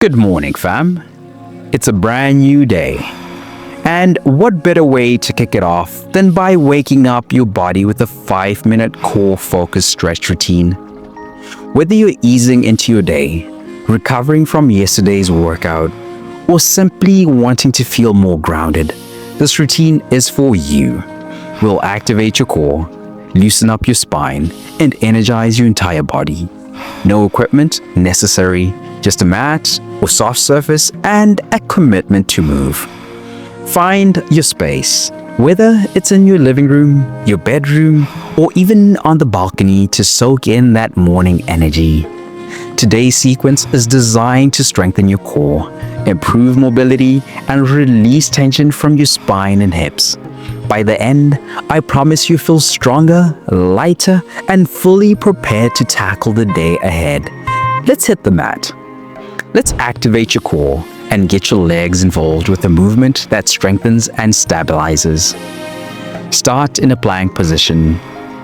Good morning, fam. It's a brand new day. And what better way to kick it off than by waking up your body with a 5-minute core focus stretch routine? Whether you're easing into your day, recovering from yesterday's workout, or simply wanting to feel more grounded, this routine is for you. We'll activate your core, loosen up your spine, and energize your entire body. No equipment necessary, just a mat or soft surface and a commitment to move. Find your space, whether it's in your living room, your bedroom, or even on the balcony to soak in that morning energy. Today's sequence is designed to strengthen your core, improve mobility, and release tension from your spine and hips. By the end, I promise you feel stronger, lighter, and fully prepared to tackle the day ahead. Let's hit the mat. Let's activate your core and get your legs involved with a movement that strengthens and stabilizes. Start in a plank position,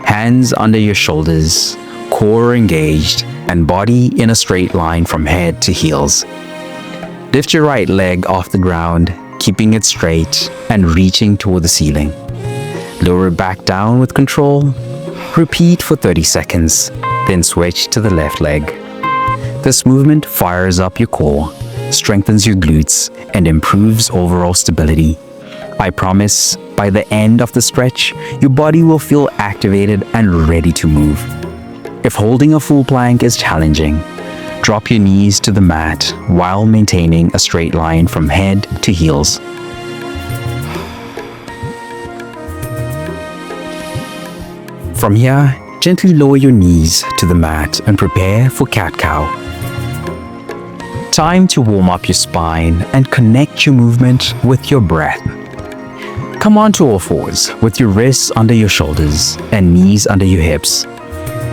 hands under your shoulders, core engaged, and body in a straight line from head to heels. Lift your right leg off the ground, keeping it straight and reaching toward the ceiling. Lower it back down with control. Repeat for 30 seconds, then switch to the left leg. This movement fires up your core, strengthens your glutes, and improves overall stability. I promise, by the end of the stretch, your body will feel activated and ready to move. If holding a full plank is challenging, drop your knees to the mat while maintaining a straight line from head to heels. From here, gently lower your knees to the mat and prepare for cat-cow. Time to warm up your spine and connect your movement with your breath. Come onto all fours with your wrists under your shoulders and knees under your hips.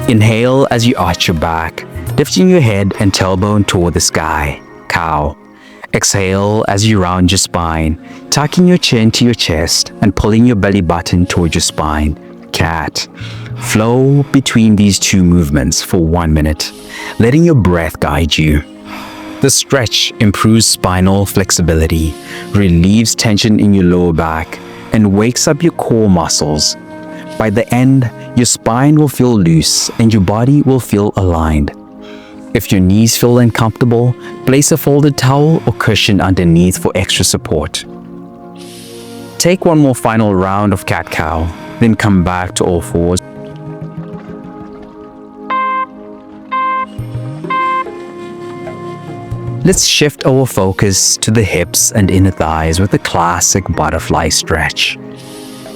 Inhale as you arch your back, lifting your head and tailbone toward the sky, cow. Exhale as you round your spine, tucking your chin to your chest and pulling your belly button toward your spine, cat. Flow between these two movements for 1 minute, letting your breath guide you. The stretch improves spinal flexibility, relieves tension in your lower back, and wakes up your core muscles. By the end, your spine will feel loose and your body will feel aligned. If your knees feel uncomfortable, place a folded towel or cushion underneath for extra support. Take one more final round of cat-cow, then come back to all fours. Let's shift our focus to the hips and inner thighs with a classic butterfly stretch.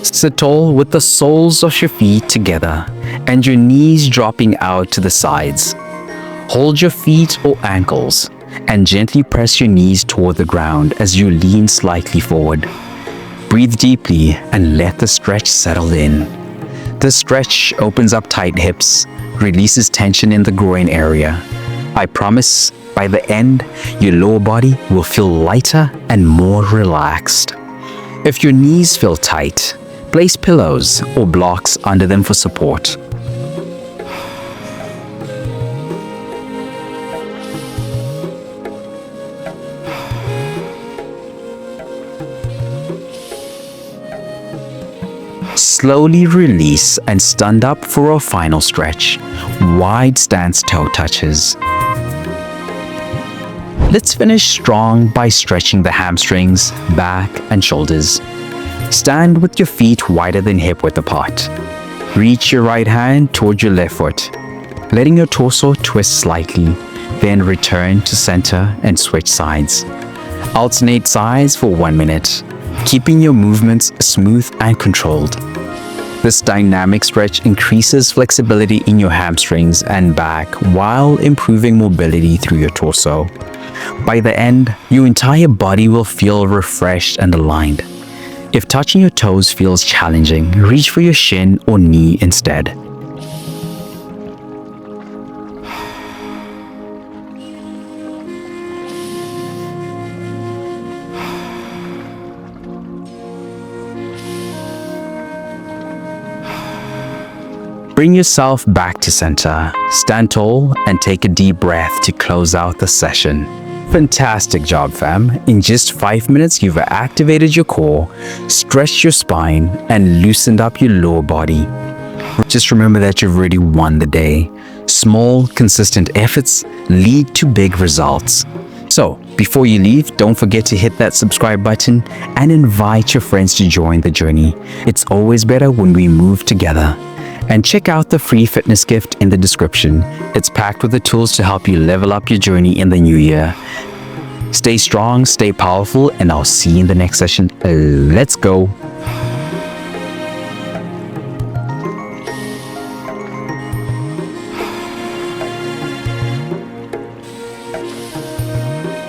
Sit tall with the soles of your feet together and your knees dropping out to the sides. Hold your feet or ankles and gently press your knees toward the ground as you lean slightly forward. Breathe deeply and let the stretch settle in. The stretch opens up tight hips, releases tension in the groin area. I promise, by the end, your lower body will feel lighter and more relaxed. If your knees feel tight, place pillows or blocks under them for support. Slowly release and stand up for a final stretch. Wide stance toe touches. Let's finish strong by stretching the hamstrings, back, and shoulders. Stand with your feet wider than hip width apart. Reach your right hand toward your left foot, letting your torso twist slightly, then return to center and switch sides. Alternate sides for 1 minute, keeping your movements smooth and controlled. This dynamic stretch increases flexibility in your hamstrings and back while improving mobility through your torso. By the end, your entire body will feel refreshed and aligned. If touching your toes feels challenging, reach for your shin or knee instead. Bring yourself back to center, stand tall, and take a deep breath to close out the session. Fantastic job, fam. In just 5 minutes, you've activated your core, stretched your spine, and loosened up your lower body. Just remember that you've already won the day. Small, consistent efforts lead to big results. So, before you leave, don't forget to hit that subscribe button and invite your friends to join the journey. It's always better when we move together. And check out the free fitness gift in the description. It's packed with the tools to help you level up your journey in the new year. Stay strong, stay powerful, and I'll see you in the next session. Let's go.